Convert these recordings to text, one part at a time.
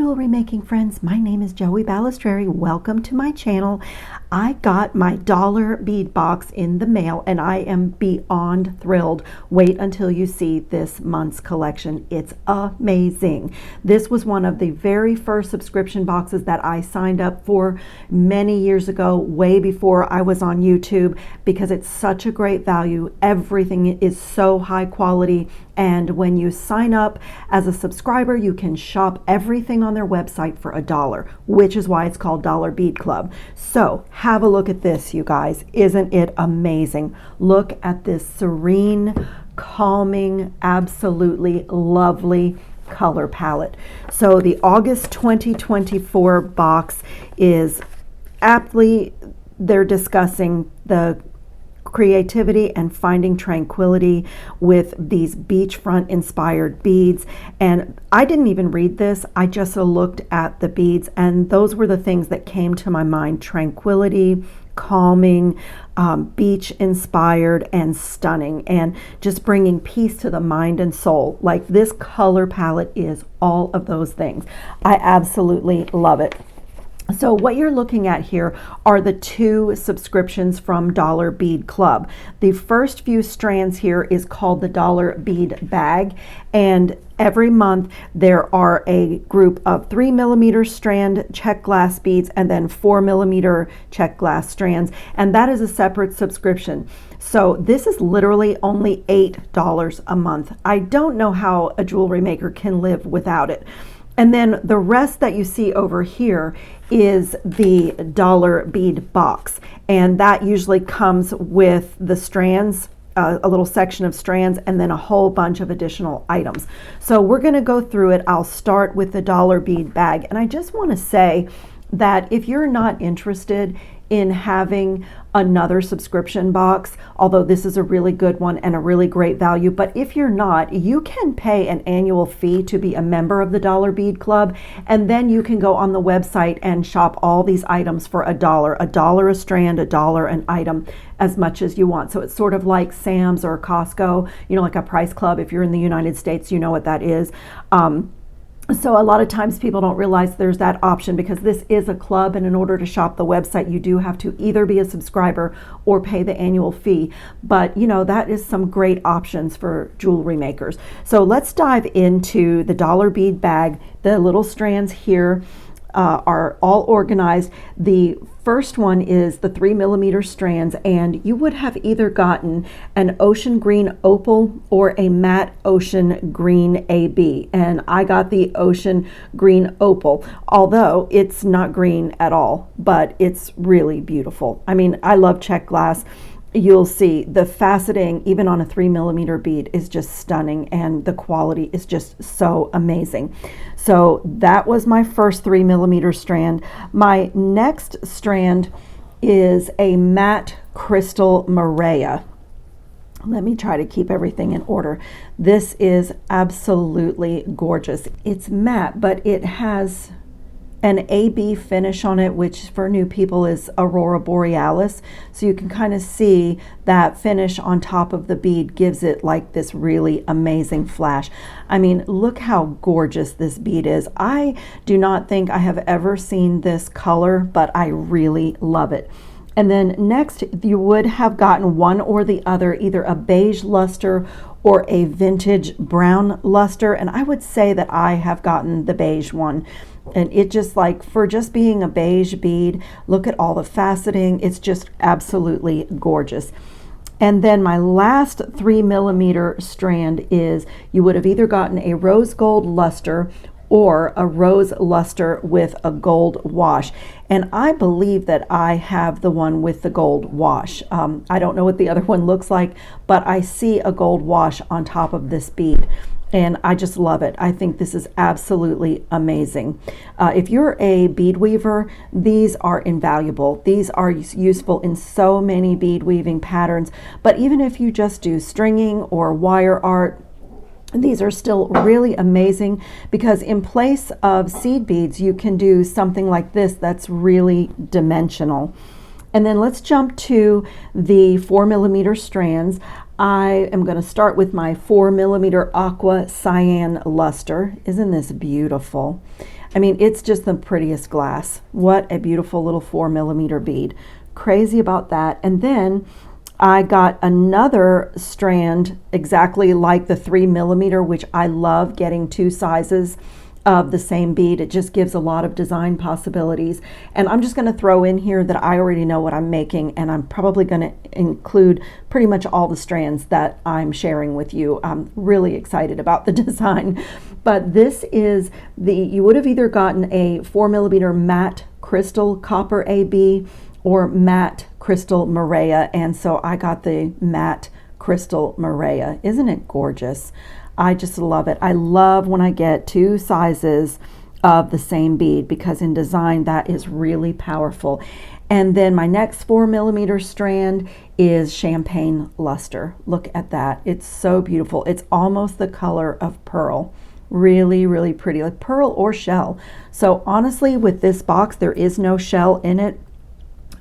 jewelry making friends, my name is Joey Balestrieri. Welcome to my channel. I got my dollar bead box in the mail and I am beyond thrilled. Wait until you see this month's collection. It's amazing. This was one of the very first subscription boxes that I signed up for many years ago, way before I was on YouTube, because it's such a great value. Everything is so high quality. And when you sign up as a subscriber, you can shop everything on their website for $1, which is why it's called Dollar Bead Club. So have a look at this, you guys. Isn't it amazing? Look at this serene, calming, absolutely lovely color palette. So the August 2024 box is aptly, they're discussing the creativity and finding tranquility with these beachfront inspired beads. And I didn't even read this, I just looked at the beads and those were the things that came to my mind: tranquility, calming, beach inspired, and stunning, and just bringing peace to the mind and soul. Like, this color palette is all of those things. I absolutely love it. So what you're looking at here are the 2 subscriptions from Dollar Bead Club. The first few strands here is called the Dollar Bead Bag, and every month there are a group of 3mm strand check glass beads and then 4mm check glass strands, and that is a separate subscription. So this is literally only $8 a month. I don't know how a jewelry maker can live without it. And then the rest that you see over here is the dollar bead box. And that usually comes with the strands, a little section of strands, and then a whole bunch of additional items. So we're gonna go through it. I'll start with the dollar bead bag. And I just wanna say that if you're not interested in having another subscription box, although this is a really good one and a really great value, but if you're not, you can pay an annual fee to be a member of the Dollar Bead Club, and then you can go on the website and shop all these items for $1 a strand, $1 an item, as much as you want. So it's sort of like Sam's or Costco, you know, like a price club. If you're in the United States, you know what that is. So a lot of times people don't realize there's that option, because this is a club, and in order to shop the website you do have to either be a subscriber or pay the annual fee. But you know, that is some great options for jewelry makers. So let's dive into the dollar bead bag. The little strands here are all organized. The first one is the 3mm strands, and you would have either gotten an ocean green opal or a matte ocean green AB, and I got the ocean green opal, although it's not green at all, but it's really beautiful. I mean, I love check glass. You'll see the faceting, even on a 3mm bead, is just stunning, and the quality is just so amazing. So that was my first 3mm strand. My next strand is a matte crystal Maria. Let me try to keep everything in order. This is absolutely gorgeous. It's matte, but it has an AB finish on it, which for new people is Aurora Borealis. So you can kind of see that finish on top of the bead gives it like this really amazing flash. I mean, look how gorgeous this bead is. I do not think I have ever seen this color, but I really love it. And then next, you would have gotten one or the other, either a beige luster or a vintage brown luster. And I would say that I have gotten the beige one. And it just, like, for just being a beige bead, look at all the faceting. It's just absolutely gorgeous. And then my last 3mm strand is, you would have either gotten a rose gold luster or a rose luster with a gold wash. And I believe that I have the one with the gold wash. I don't know what the other one looks like, but I see a gold wash on top of this bead. And I just love it. I think this is absolutely amazing. If you're a bead weaver, these are invaluable. These are useful in so many bead weaving patterns. But even if you just do stringing or wire art, these are still really amazing, because in place of seed beads, you can do something like this that's really dimensional. And then let's jump to the 4mm strands. I am going to start with my 4mm aqua cyan luster. Isn't this beautiful? I mean, it's just the prettiest glass. What a beautiful little 4mm bead. Crazy about that. And then I got another strand exactly like the 3mm, which I love getting two sizes of the same bead. It just gives a lot of design possibilities. And I'm just going to throw in here that I already know what I'm making, and I'm probably going to include pretty much all the strands that I'm sharing with you. I'm really excited about the design. But this is you would have either gotten a 4mm matte crystal copper AB or matte crystal Maria, and so I got the matte crystal Maria. Isn't it gorgeous? I just love it. I love when I get two sizes of the same bead, because in design that is really powerful. And then my next 4mm strand is champagne luster. Look at that. It's so beautiful. It's almost the color of pearl. Really, really pretty, like pearl or shell. So honestly, with this box, there is no shell in it,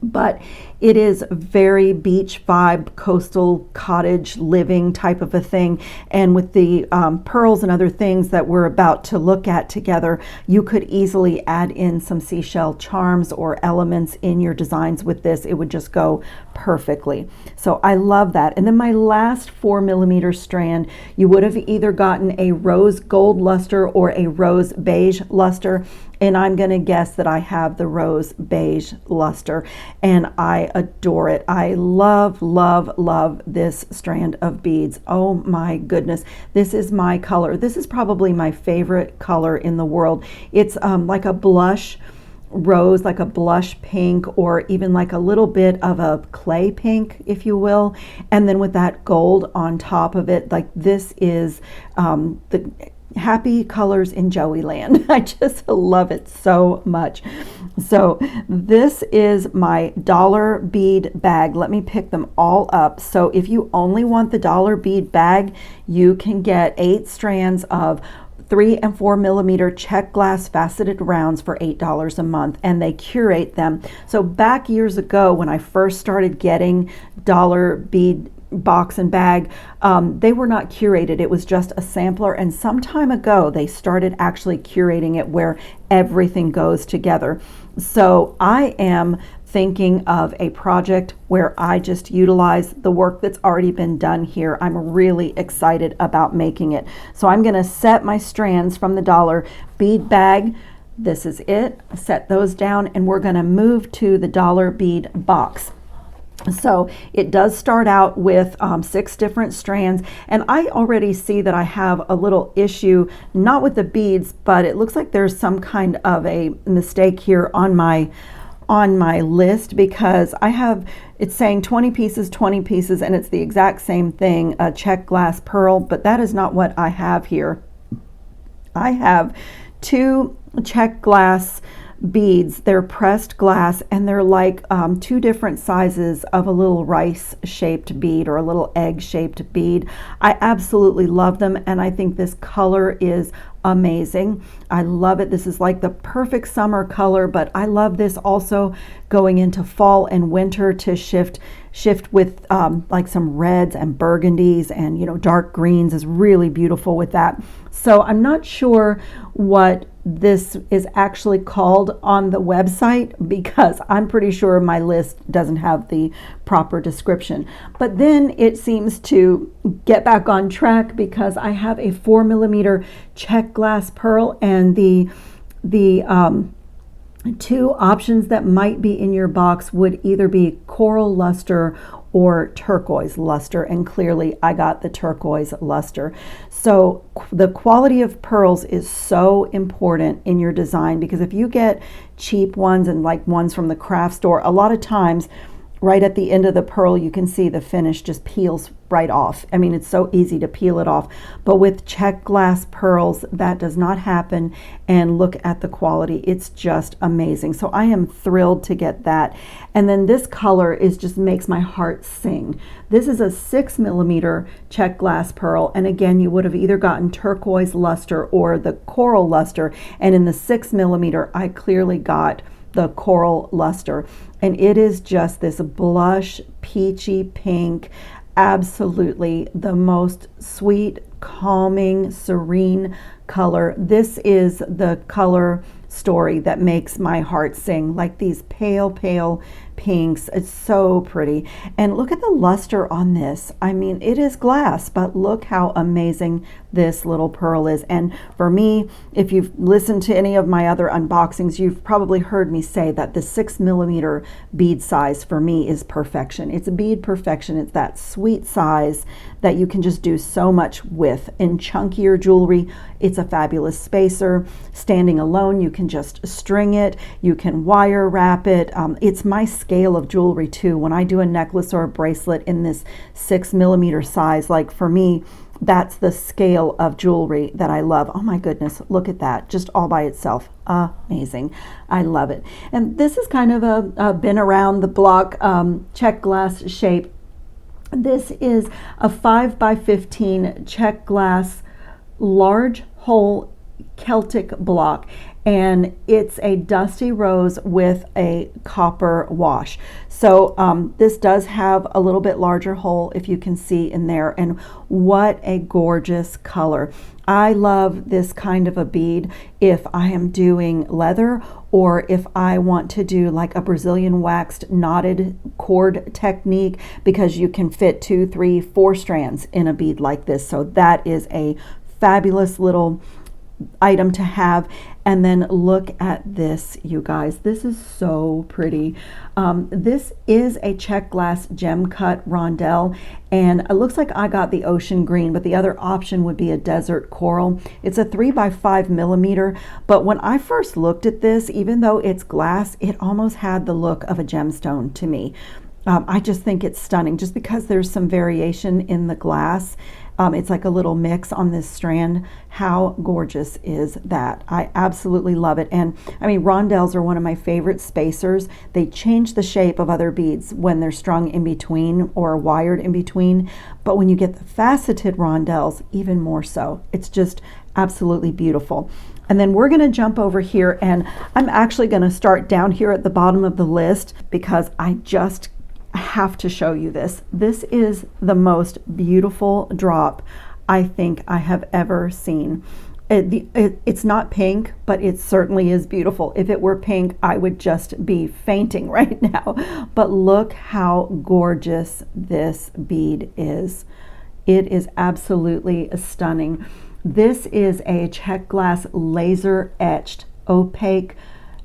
but it is very beach vibe, coastal cottage living type of a thing. And with the pearls and other things that we're about to look at together, you could easily add in some seashell charms or elements in your designs with this. It would just go perfectly. So I love that. And then my last 4mm strand, you would have either gotten a rose gold luster or a rose beige luster. And I'm going to guess that I have the rose beige luster, and I adore it. I love, love, love this strand of beads. Oh my goodness. This is my color. This is probably my favorite color in the world. It's like a blush rose, like a blush pink, or even like a little bit of a clay pink, if you will. And then with that gold on top of it, like this is the happy colors in Joey land. I just love it so much. So this is my dollar bead bag. Let me pick them all up. So if you only want the dollar bead bag, you can get 8 strands of 3 and 4mm check glass faceted rounds for $8 a month, and they curate them. So back years ago when I first started getting dollar bead box and bag, they were not curated. It was just a sampler, and some time ago they started actually curating it where everything goes together. So I am thinking of a project where I just utilize the work that's already been done here. I'm really excited about making it. So I'm going to set my strands from the dollar bead bag. This is it. Set those down, and we're going to move to the dollar bead box. So it does start out with 6 different strands, and I already see that I have a little issue, not with the beads, but it looks like there's some kind of a mistake here on my list, because I have, it's saying 20 pieces, 20 pieces, and it's the exact same thing, a check glass pearl, but that is not what I have here. I have 2 check glass beads. They're pressed glass, and they're like 2 different sizes of a little rice shaped bead or a little egg shaped bead. I absolutely love them, and I think this color is amazing. I love it. This is like the perfect summer color, but I love this also going into fall and winter to shift with like some reds and burgundies, and dark greens is really beautiful with that. So I'm not sure what this is actually called on the website, because I'm pretty sure my list doesn't have the proper description. But then it seems to get back on track, because I have a 4mm check glass pearl, and the 2 options that might be in your box would either be coral luster or turquoise luster, and clearly I got the turquoise luster. So the quality of pearls is so important in your design, because if you get cheap ones and like ones from the craft store, a lot of times right at the end of the pearl you can see the finish just peels right off. I mean, it's so easy to peel it off, but with check glass pearls that does not happen, and look at the quality. It's just amazing. So I am thrilled to get that. And then this color just makes my heart sing. This is a 6mm check glass pearl, and again, you would have either gotten turquoise luster or the coral luster, and in the 6mm I clearly got the coral luster, and it is just this blush peachy pink, absolutely the most sweet, calming, serene color. This is the color story that makes my heart sing, like these pale, pale pinks. It's so pretty. And look at the luster on this. I mean, it is glass, but look how amazing this little pearl is. And for me, if you've listened to any of my other unboxings, you've probably heard me say that the 6mm bead size for me is perfection. It's a bead perfection. It's that sweet size that you can just do so much with. In chunkier jewelry, it's a fabulous spacer. Standing alone, you can just string it. You can wire wrap it. It's my scale of jewelry too. When I do a necklace or a bracelet in this 6mm size, like for me, that's the scale of jewelry that I love. Oh my goodness, look at that, just all by itself. Amazing. I love it. And this is kind of a been around the block check glass shape. This is a 5x15 check glass large hole Celtic block, and it's a dusty rose with a copper wash. So this does have a little bit larger hole, if you can see in there, and what a gorgeous color. I love this kind of a bead if I am doing leather, or if I want to do like a Brazilian waxed knotted cord technique, because you can fit 2, 3, 4 strands in a bead like this. So that is a fabulous little item to have. And then look at this, you guys. This is so pretty. This is a check glass gem cut rondelle, and it looks like I got the ocean green, but the other option would be a desert coral. It's a 3x5mm, but when I first looked at this, even though it's glass, it almost had the look of a gemstone to me. I just think it's stunning, just because there's some variation in the glass. It's like a little mix on this strand. How gorgeous is that? I absolutely love it. And I mean, rondelles are one of my favorite spacers. They change the shape of other beads when they're strung in between or wired in between. But when you get the faceted rondelles, even more so. It's just absolutely beautiful. And then we're going to jump over here, and I'm actually going to start down here at the bottom of the list, because I just have to show you this. This is the most beautiful drop I think I have ever seen. It's not pink, but it certainly is beautiful. If it were pink, I would just be fainting right now. But look how gorgeous this bead is. It is absolutely stunning. This is a check glass laser etched opaque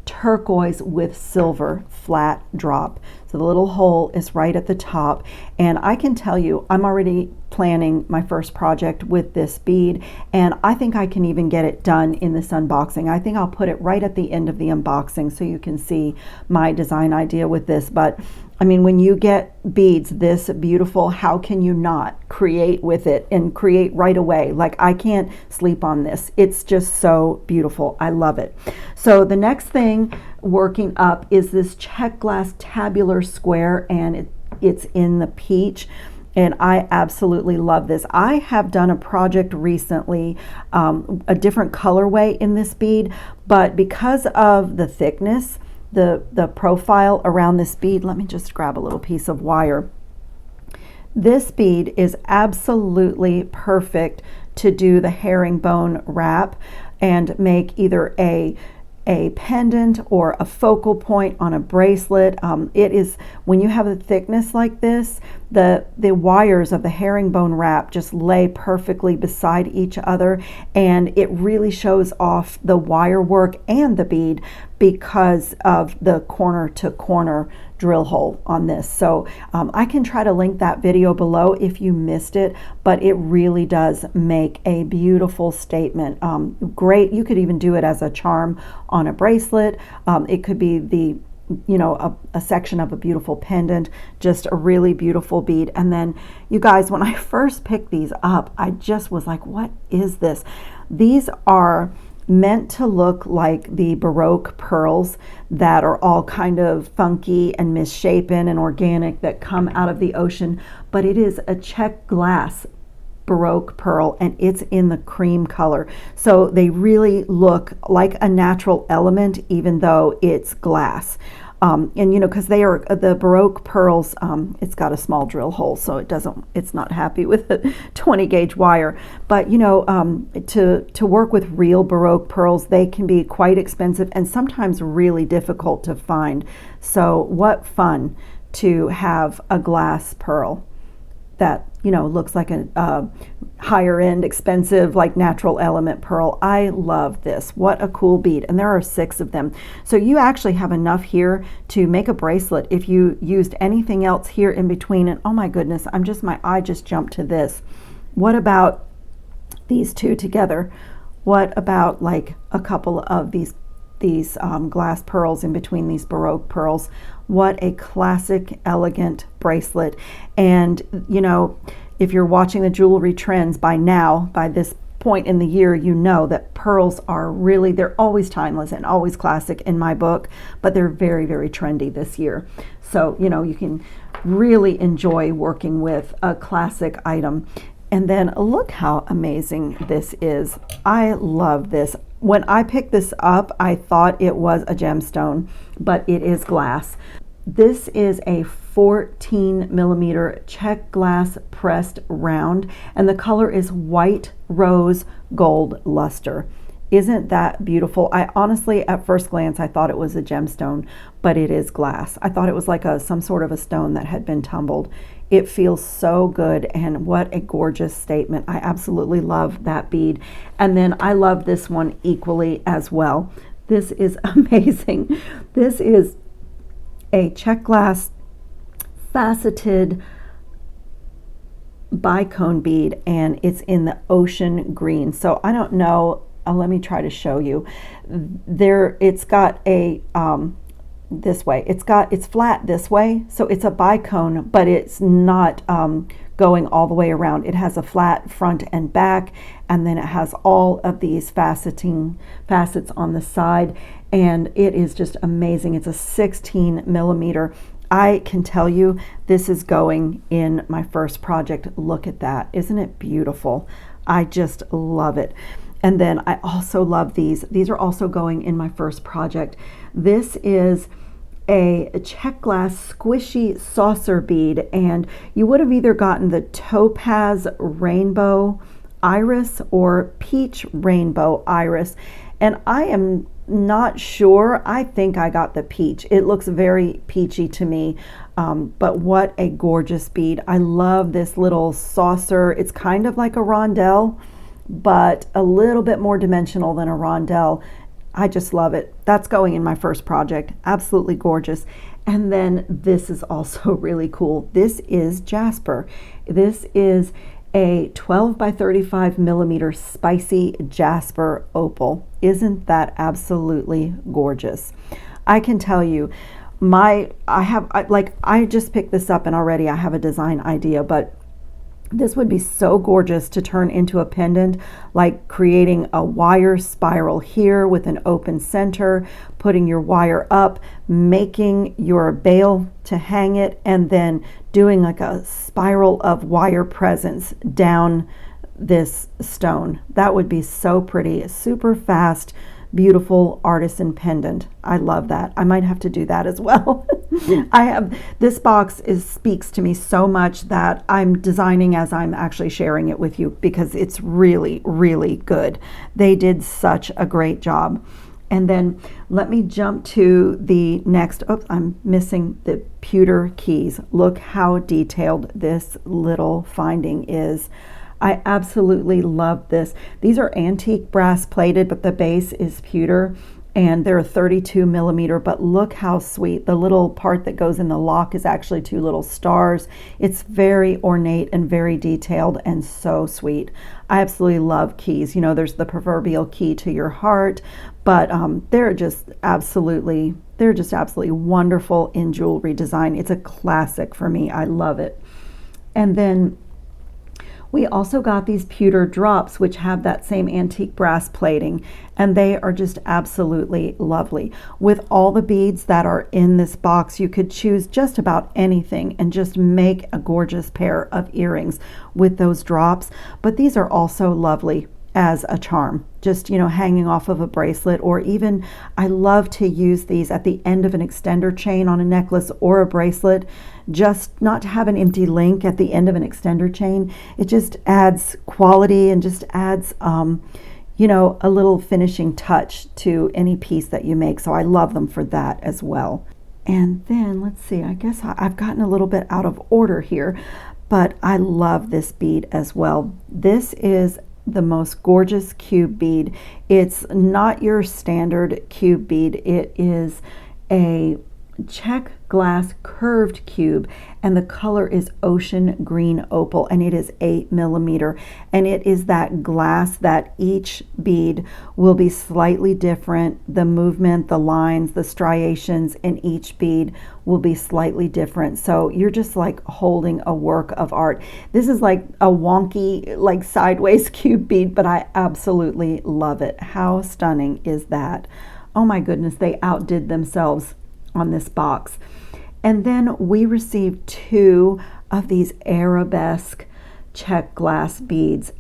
turquoise with silver flat drop. So the little hole is right at the top, and I can tell you, I'm already planning my first project with this bead, and I think I can even get it done in this unboxing. I think I'll put it right at the end of the unboxing so you can see my design idea with this. But I mean, when you get beads this beautiful, how can you not create with it and create right away? Like, I can't sleep on this. It's just so beautiful. I love it. So the next thing working up is this check glass tabular square, and it's in the peach. And I absolutely love this. I have done a project recently, a different colorway in this bead, but because of the thickness, the profile around this bead, let me just grab a little piece of wire. This bead is absolutely perfect to do the herringbone wrap and make either a pendant or a focal point on a bracelet. It is, when you have a thickness like this, the wires of the herringbone wrap just lay perfectly beside each other, and it really shows off the wire work and the bead because of the corner to corner drill hole on this. So I can try to link that video below if you missed it, but it really does make a beautiful statement. Great, you could even do it as a charm on a bracelet. It could be the, you know, a section of a beautiful pendant, just a really beautiful bead. And then you guys, when I first picked these up, I just was like, what is this? These are meant to look like the Baroque pearls that are all kind of funky and misshapen and organic that come out of the ocean, but it is a check glass Baroque pearl, and it's in the cream color. So they really look like a natural element, even though it's glass. And you know, because they are the Baroque pearls, it's got a small drill hole, so it's not happy with a 20 gauge wire. But you know, to work with real Baroque pearls, they can be quite expensive and sometimes really difficult to find. So what fun to have a glass pearl that, you know, looks like a higher end, expensive, like natural element pearl. I love this. What a cool bead. And there are 6 of them. So you actually have enough here to make a bracelet if you used anything else here in between. And oh my goodness, my eye just jumped to this. What about these 2 together? What about like a couple of these glass pearls in between these Baroque pearls? What a classic, elegant bracelet. And you know, if you're watching the jewelry trends by now, by this point in the year, you know that pearls are really, they're always timeless and always classic in my book, but they're very, very trendy this year. So, you know, you can really enjoy working with a classic item. And then look how amazing this is. I love this. When I picked this up, I thought it was a gemstone, but it is glass. This is a 14 millimeter Czech glass pressed round, and the color is white rose gold luster. Isn't that beautiful? I honestly, at first glance, I thought it was a gemstone, but it is glass. I thought it was like some sort of a stone that had been tumbled. It feels so good, and what a gorgeous statement. I absolutely love that bead. And then I love this one equally as well. This is amazing. This is a Czech glass faceted bicone bead, and it's in the ocean green. So I don't know, let me try to show you. It's got a this way, it's flat this way, so it's a bicone, but it's not going all the way around. It has a flat front and back, and then it has all of these facets on the side, and it is just amazing. It's a 16 millimeter. I can tell you this is going in my first project. Look at that. Isn't it beautiful? I just love it. And then I also love these. These are also going in my first project. This is a Czech glass squishy saucer bead, and you would have either gotten the topaz rainbow iris or peach rainbow iris, and I am not sure. I think I got the peach. It looks very peachy to me, but what a gorgeous bead. I love this little saucer. It's kind of like a rondelle, but a little bit more dimensional than a rondelle. I just love it. That's going in my first project. Absolutely gorgeous. And then this is also really cool. This is jasper. This is a 12 by 35 millimeter spicy jasper opal. Isn't that absolutely gorgeous? I can tell you, I just picked this up and already I have a design idea, but this would be so gorgeous to turn into a pendant, like creating a wire spiral here with an open center, putting your wire up, making your bail to hang it, and then doing like a spiral of wire presents down this stone. That would be so pretty. Super fast, beautiful artisan pendant. I love that. I might have to do that as well. This box speaks to me so much that I'm designing as I'm actually sharing it with you, because it's really, really good. They did such a great job. And then let me jump to the next. Oops, I'm missing the pewter keys. Look how detailed this little finding is. I absolutely love this. These are antique brass plated, but the base is pewter, and they're 32 millimeter, but look how sweet. The little part that goes in the lock is actually 2 little stars. It's very ornate and very detailed and so sweet. I absolutely love keys. You know, there's the proverbial key to your heart, but they're just absolutely wonderful in jewelry design. It's a classic for me. I love it. And then we also got these pewter drops, which have that same antique brass plating, and they are just absolutely lovely. With all the beads that are in this box, you could choose just about anything and just make a gorgeous pair of earrings with those drops. But these are also lovely as a charm, just, you know, hanging off of a bracelet, or even I love to use these at the end of an extender chain on a necklace or a bracelet, just not to have an empty link at the end of an extender chain. It just adds quality and just adds, you know, a little finishing touch to any piece that you make. So I love them for that as well. And then let's see, I guess I've gotten a little bit out of order here, but I love this bead as well. This is the most gorgeous cube bead. It's not your standard cube bead. It is a check glass curved cube, and the color is ocean green opal, and it is 8mm, and it is that glass that each bead will be slightly different. The movement, the lines, the striations in each bead will be slightly different. So you're just like holding a work of art. This is like a wonky, like sideways cube bead, but I absolutely love it. How stunning is that? Oh my goodness, they outdid themselves on this box. And then we received 2 of these arabesque check glass beads.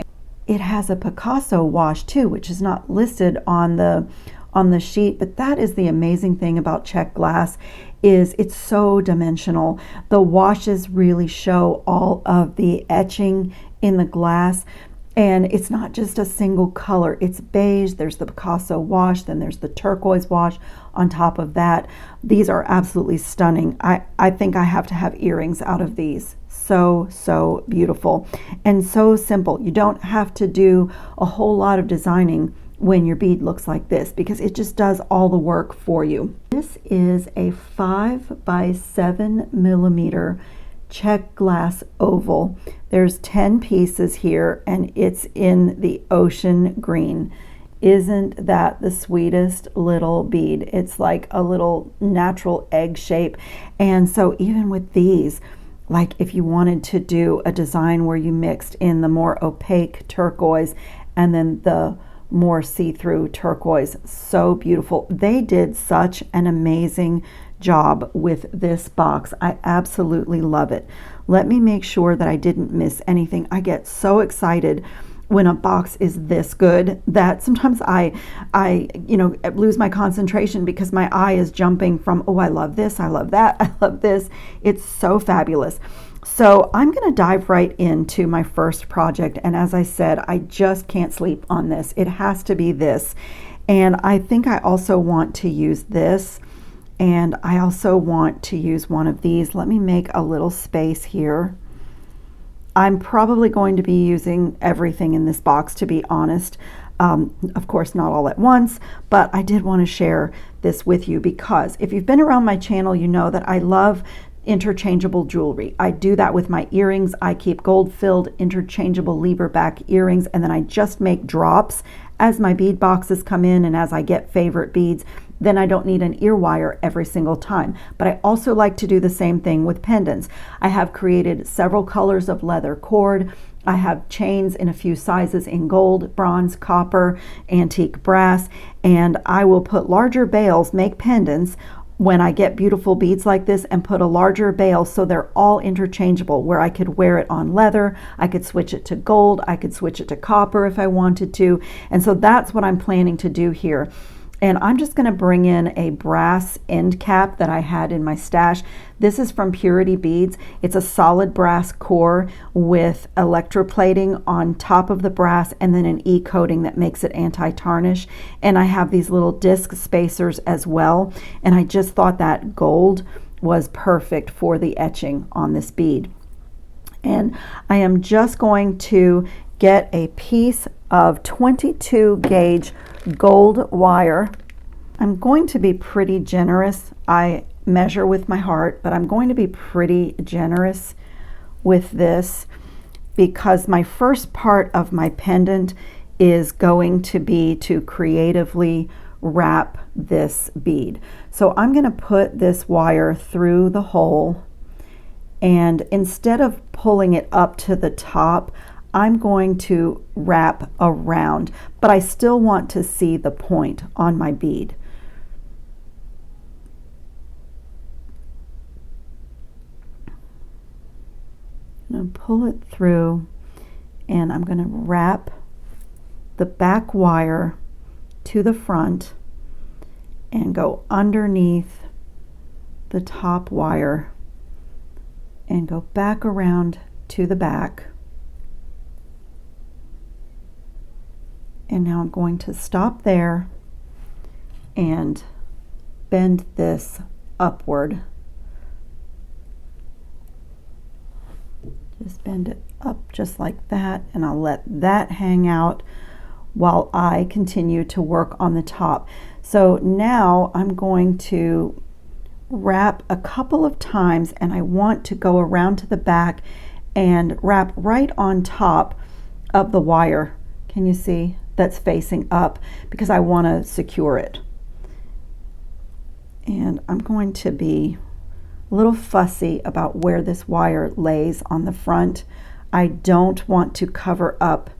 It has a Picasso wash too, which is not listed on the sheet, but that is the amazing thing about check glass, is it's so dimensional. The washes really show all of the etching in the glass. And it's not just a single color. It's beige, there's the Picasso wash, then there's the turquoise wash on top of that. These are absolutely stunning. I think I have to have earrings out of these. So beautiful and so simple. You don't have to do a whole lot of designing when your bead looks like this, because it just does all the work for you. This is a 5 by 7mm check glass oval. There's 10 pieces here, and it's in the ocean green. Isn't that the sweetest little bead? It's like a little natural egg shape. And so even with these, like if you wanted to do a design where you mixed in the more opaque turquoise and then the more see-through turquoise, so beautiful. They did such an amazing job with this box. I absolutely love it. Let me make sure that I didn't miss anything. I get so excited when a box is this good that sometimes I you know, lose my concentration because my eye is jumping from, oh, I love this, I love that, I love this. It's so fabulous. So I'm going to dive right into my first project, and as I said, I just can't sleep on this. It has to be this. And I think I also want to use this, and I also want to use one of these. Let me make a little space here. I'm probably going to be using everything in this box, to be honest. Of course, not all at once, but I did want to share this with you because if you've been around my channel, you know that I love interchangeable jewelry. I do that with my earrings. I keep gold-filled interchangeable lever back earrings, and then I just make drops as my bead boxes come in and as I get favorite beads. Then I don't need an ear wire every single time. But I also like to do the same thing with pendants. I have created several colors of leather cord. I have chains in a few sizes in gold, bronze, copper, antique brass, and I will put larger bails, make pendants when I get beautiful beads like this, and put a larger bail so they're all interchangeable, where I could wear it on leather, I could switch it to gold, I could switch it to copper if I wanted to. And so that's what I'm planning to do here. And I'm just going to bring in a brass end cap that I had in my stash. This is from Purity Beads. It's a solid brass core with electroplating on top of the brass and then an e-coating that makes it anti-tarnish. And I have these little disc spacers as well. And I just thought that gold was perfect for the etching on this bead. And I am just going to get a piece of 22 gauge gold wire. I'm going to be pretty generous. I measure with my heart, but I'm going to be pretty generous with this because my first part of my pendant is going to be to creatively wrap this bead. So I'm going to put this wire through the hole, and instead of pulling it up to the top, I'm going to wrap around, but I still want to see the point on my bead. I'm going to pull it through, and I'm going to wrap the back wire to the front and go underneath the top wire and go back around to the back. And now I'm going to stop there and bend this upward. Just bend it up just like that, and I'll let that hang out while I continue to work on the top. So now I'm going to wrap a couple of times, and I want to go around to the back and wrap right on top of the wire. Can you see? That's facing up because I want to secure it. And I'm going to be a little fussy about where this wire lays on the front. I don't want to cover up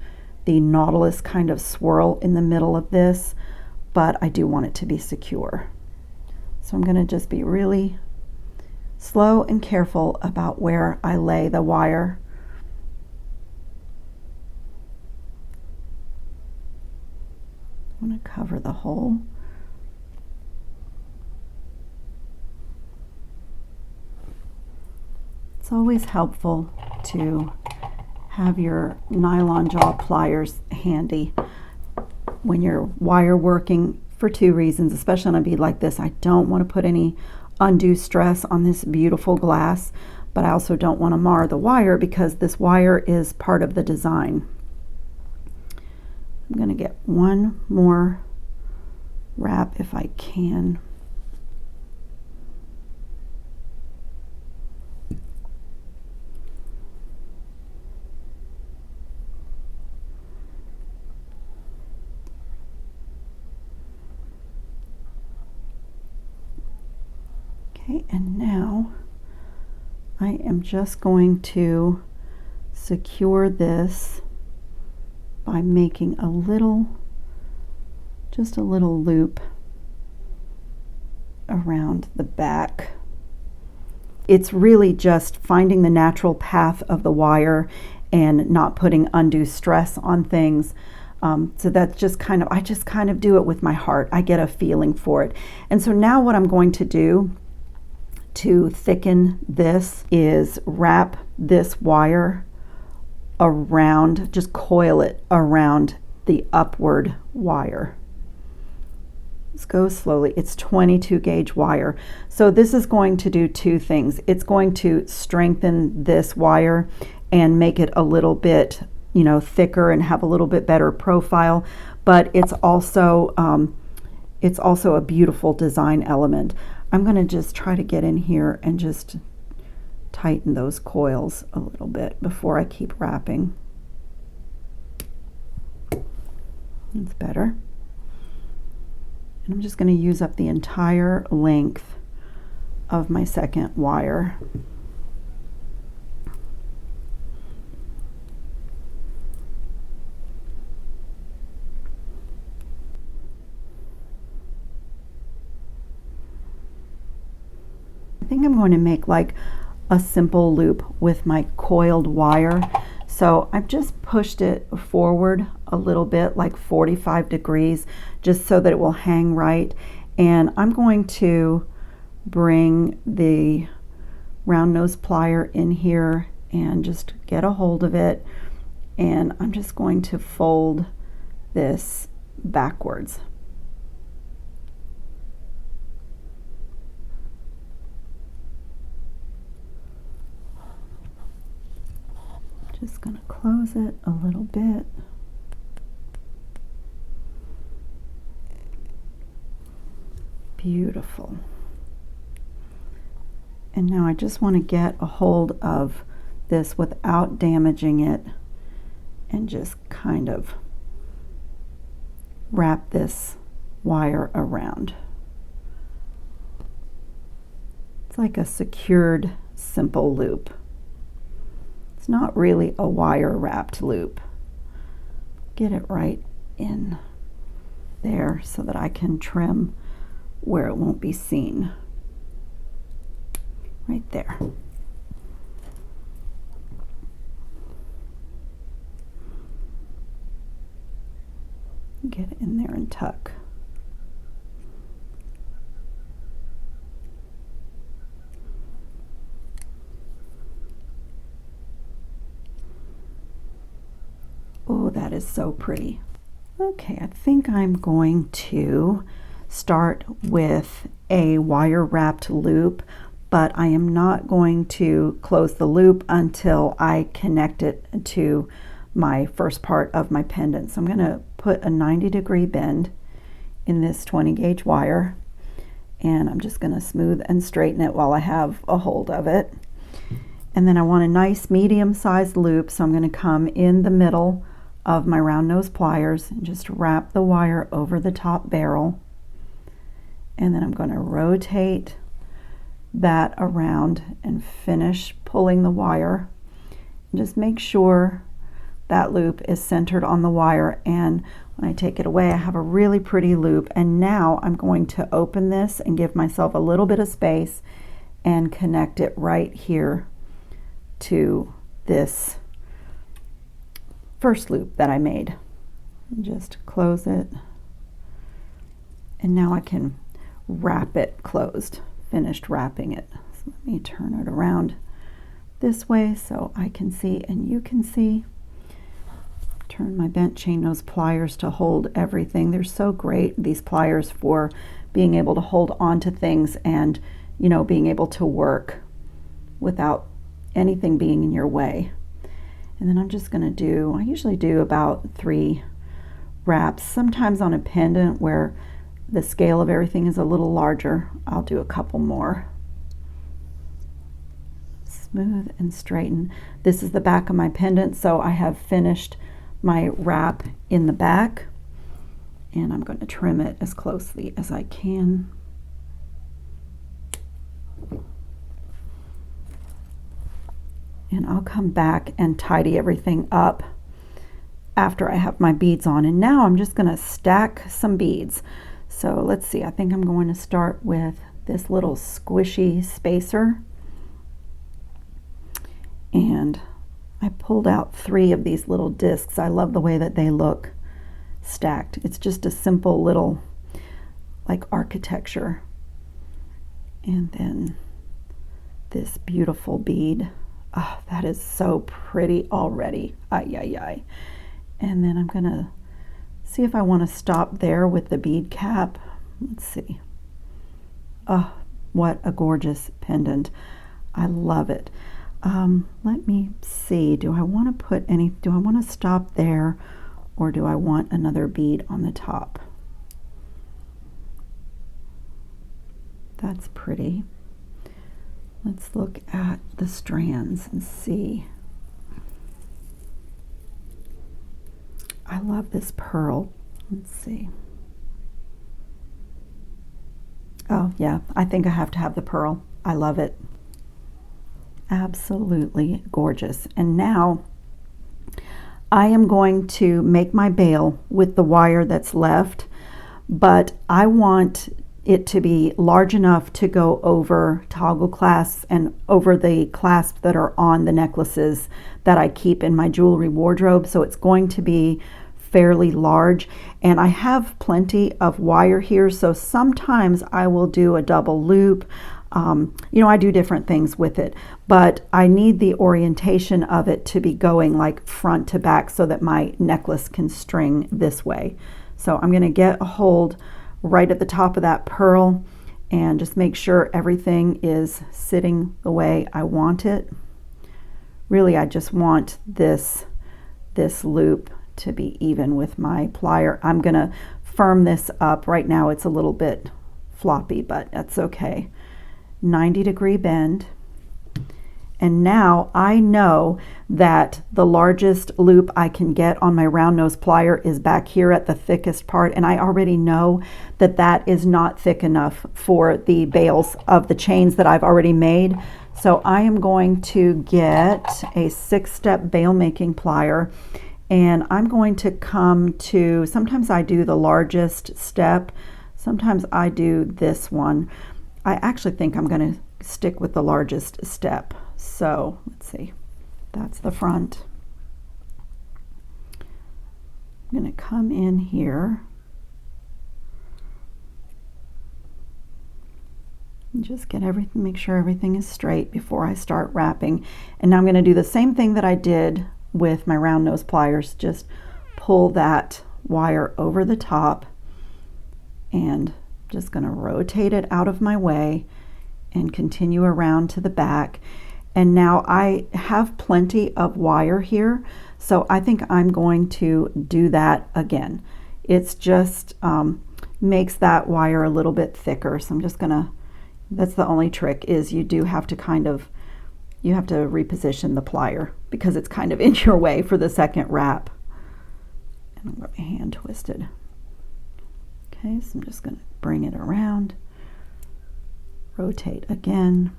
the nautilus kind of swirl in the middle of this, but I do want it to be secure. So I'm going to just be really slow and careful about where I lay the wire. I want to cover the hole. It's always helpful to have your nylon jaw pliers handy when you're wire working for two reasons, especially on a bead like this. I don't want to put any undue stress on this beautiful glass, but I also don't want to mar the wire because this wire is part of the design. I'm going to get one more wrap if I can. Okay, and now I am just going to secure this by making a little, just a little loop around the back. It's really just finding the natural path of the wire and not putting undue stress on things. So that's just kind of, I just kind of do it with my heart. I get a feeling for it. And so now what I'm going to do to thicken this is wrap this wire around, just coil it around the upward wire. Let's go slowly. It's 22 gauge wire. So this is going to do two things. It's going to strengthen this wire and make it a little bit, you know, thicker and have a little bit better profile, but it's also a beautiful design element. I'm going to just try to get in here and just tighten those coils a little bit before I keep wrapping. That's better. And I'm just going to use up the entire length of my second wire. I think I'm going to make like a simple loop with my coiled wire. So I've just pushed it forward a little bit, like 45 degrees, just so that it will hang right. And I'm going to bring the round nose plier in here and just get a hold of it. And I'm just going to fold this backwards. Just going to close it a little bit. Beautiful. And now I just want to get a hold of this without damaging it and just kind of wrap this wire around. It's like a secured, simple loop. It's not really a wire wrapped loop. Get it right in there so that I can trim where it won't be seen. Right there. get in there and tuck. Oh, that is so pretty. Okay, I think I'm going to start with a wire wrapped loop, but I am not going to close the loop until I connect it to my first part of my pendant. So I'm going to put a 90-degree bend in this 20 gauge wire, and I'm just going to smooth and straighten it while I have a hold of it. And then I want a nice medium-sized loop, so I'm going to come in the middle of my round nose pliers and just wrap the wire over the top barrel, and then I'm going to rotate that around and finish pulling the wire. And just make sure that loop is centered on the wire, and when I take it away I have a really pretty loop. And now I'm going to open this and give myself a little bit of space and connect it right here to this first loop that I made. And just close it, and now I can wrap it closed. Finished wrapping it. So let me turn it around this way so I can see and you can see. Turn my bent chain nose pliers to hold everything. They're so great, these pliers, for being able to hold on to things and, you know, being able to work without anything being in your way. And then I'm just going to do, I usually do about 3 wraps. Sometimes on a pendant where the scale of everything is a little larger, I'll do a couple more. Smooth and straighten. This is the back of my pendant, so I have finished my wrap in the back, and I'm going to trim it as closely as I can. And I'll come back and tidy everything up after I have my beads on. And now I'm just going to stack some beads. So let's see, I think I'm going to start with this little squishy spacer. And I pulled out 3 of these little discs. I love the way that they look stacked. It's just a simple little like architecture. And then this beautiful bead. Oh, that is so pretty already. Ay, ay, ay. And then I'm going to see if I want to stop there with the bead cap. Let's see. Oh, what a gorgeous pendant. I love it. Let me see. Do I want to stop there, or do I want another bead on the top? That's pretty. Let's look at the strands and see. I love this pearl. Let's see. Oh yeah, I think I have to have the pearl. I love it. Absolutely gorgeous. And now I am going to make my bail with the wire that's left, but I want it to be large enough to go over toggle clasps and over the clasps that are on the necklaces that I keep in my jewelry wardrobe. So it's going to be fairly large, and I have plenty of wire here, so sometimes I will do a double loop. You know, I do different things with it, but I need the orientation of it to be going like front to back so that my necklace can string this way. So I'm going to get a hold right at the top of that pearl and just make sure everything is sitting the way I want it. Really, I just want this loop to be even with my plier. I'm going to firm this up. Right now it's a little bit floppy, but that's okay. 90-degree bend. And now I know that the largest loop I can get on my round nose plier is back here at the thickest part, and I already know that that is not thick enough for the bails of the chains that I've already made. So I am going to get a 6-step bail making plier, and I'm going to come to, sometimes I do the largest step, sometimes I do this one. I actually think I'm going to stick with the largest step. So let's see, that's the front. I'm going to come in here Just get everything, make sure everything is straight before I start wrapping. And now I'm going to do the same thing that I did with my round nose pliers. Just pull that wire over the top and just going to rotate it out of my way and continue around to the back. And now I have plenty of wire here, so I think I'm going to do that again. It's just makes that wire a little bit thicker, so I'm just gonna, that's the only trick, is you do have to you have to reposition the plier because it's kind of in your way for the second wrap. And I've got my hand twisted. Okay, so I'm just gonna bring it around, rotate again,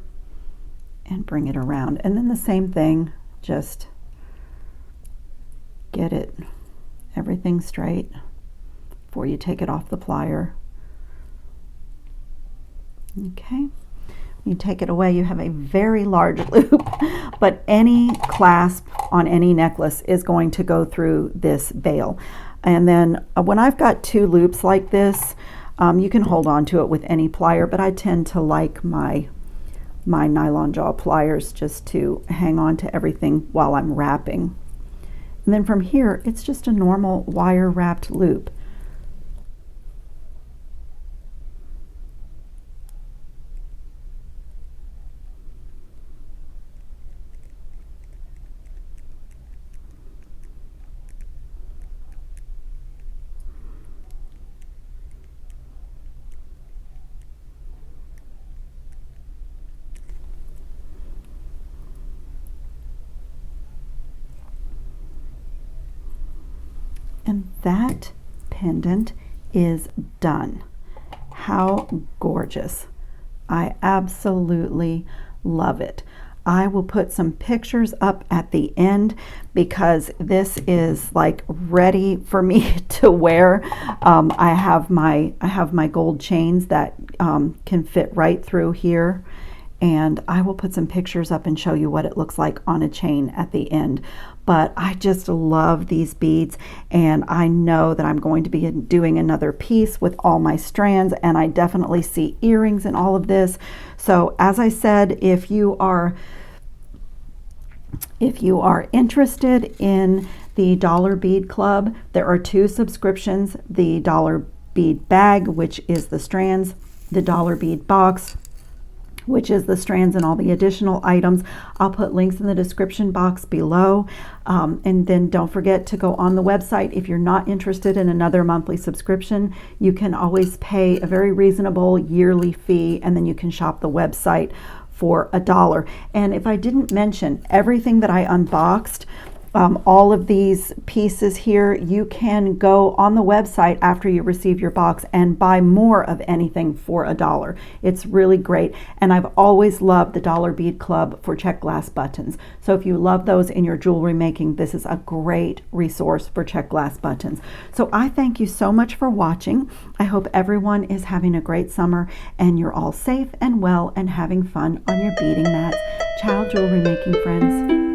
and bring it around. And then the same thing, just get it, everything straight before you take it off the plier. Okay, you take it away, you have a very large loop, but any clasp on any necklace is going to go through this veil. And then when I've got two loops like this, you can hold on to it with any plier, but I tend to like my nylon jaw pliers just to hang on to everything while I'm wrapping. And then from here, it's just a normal wire wrapped loop. And that pendant is done. How gorgeous. I absolutely love it. I will put some pictures up at the end because this is like ready for me to wear. I have my gold chains that can fit right through here, and I will put some pictures up and show you what it looks like on a chain at the end. But I just love these beads, and I know that I'm going to be doing another piece with all my strands, and I definitely see earrings in all of this. So as I said, if you are interested in the Dollar Bead Club, there are two subscriptions: the Dollar Bead Bag, which is the strands, the Dollar Bead Box, which is the strands and all the additional items. I'll put links in the description box below. And then don't forget to go on the website. If you're not interested in another monthly subscription, you can always pay a very reasonable yearly fee, and then you can shop the website for $1. And if I didn't mention everything that I unboxed, all of these pieces here, you can go on the website after you receive your box and buy more of anything for $1. It's really great. And I've always loved the Dollar Bead Club for check glass buttons. So if you love those in your jewelry making, this is a great resource for check glass buttons. So I thank you so much for watching. I hope everyone is having a great summer and you're all safe and well and having fun on your beading mats. Ciao, jewelry making friends.